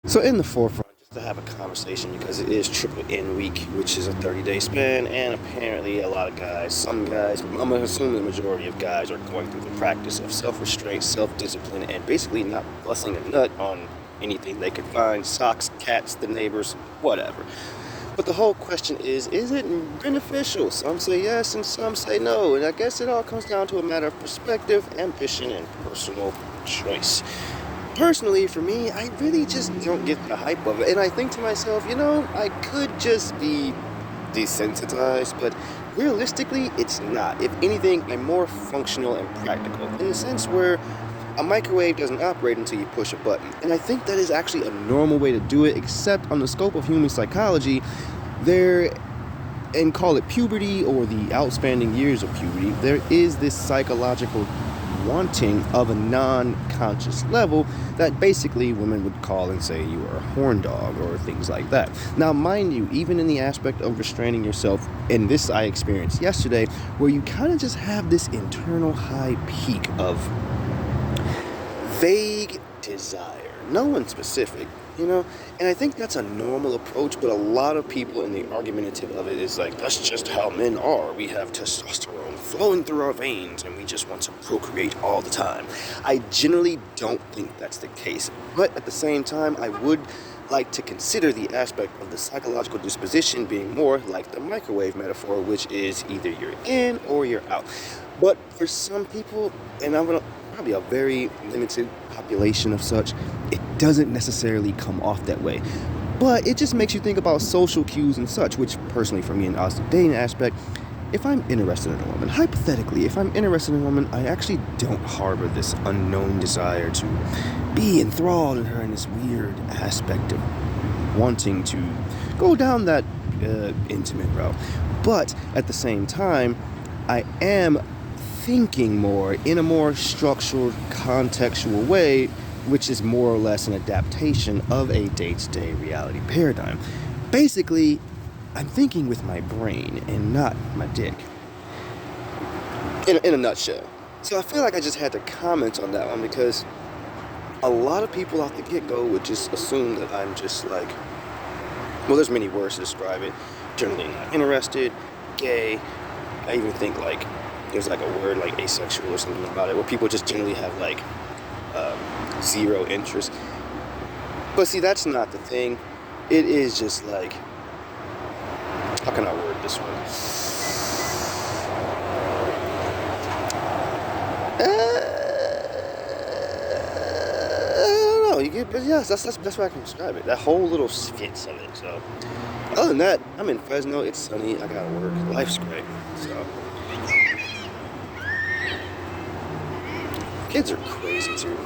So in the forefront, just to have a conversation because it is triple N week, which is a 30-day span, and apparently a lot of guys, some guys, I'm gonna assume the majority of guys are going through the practice of self-restraint, self-discipline, and basically not busting a nut on anything they could find, socks, cats, the neighbors, whatever. But the whole question is it beneficial? Some say yes and some say no, and I guess it all comes down to a matter of perspective, ambition, and personal choice. Personally, for me, I really just don't get the hype of it. And I think to myself, I could just be desensitized, but realistically, it's not. If anything, I'm more functional and practical in the sense where a microwave doesn't operate until you push a button. And I think that is actually a normal way to do it, except on the scope of human psychology, there, and call it puberty or the outspanning years of puberty, there is this psychological wanting of a non-conscious level that basically women would call and say you are a horn dog or things like that. Now, mind you, even in the aspect of restraining yourself, and this I experienced yesterday, where you kind of just have this internal high peak of vague desire, no one specific, and I think that's a normal approach, but a lot of people in the argumentative of it is like, that's just how men are. We have testosterone flowing through our veins and we just want to procreate all the time. I generally don't think that's the case, but at the same time, I would like to consider the aspect of the psychological disposition being more like the microwave metaphor, which is either you're in or you're out. But for some people, and I'm gonna probably a very limited population of such, it doesn't necessarily come off that way. But it just makes you think about social cues and such, which personally for me in the dating aspect, if I'm interested in a woman, hypothetically, if I'm interested in a woman, I actually don't harbor this unknown desire to be enthralled in her in this weird aspect of wanting to go down that intimate route. But at the same time, I am thinking more in a more structured, contextual way, which is more or less an adaptation of a day-to-day reality paradigm. Basically, I'm thinking with my brain and not my dick. In a nutshell. So I feel like I just had to comment on that one because a lot of people off the get-go would just assume that I'm just like, well, there's many words to describe it. Generally not interested, gay. I even think like there's like a word like asexual or something about it, where people just generally have like zero interest. But see, that's not the thing. It is just like, how can I word this one? I don't know. You get, but yes, that's why I can describe it. That whole little skits of it. So, other than that, I'm in Fresno. It's sunny. I gotta work. Life's great. So, kids are crazy too.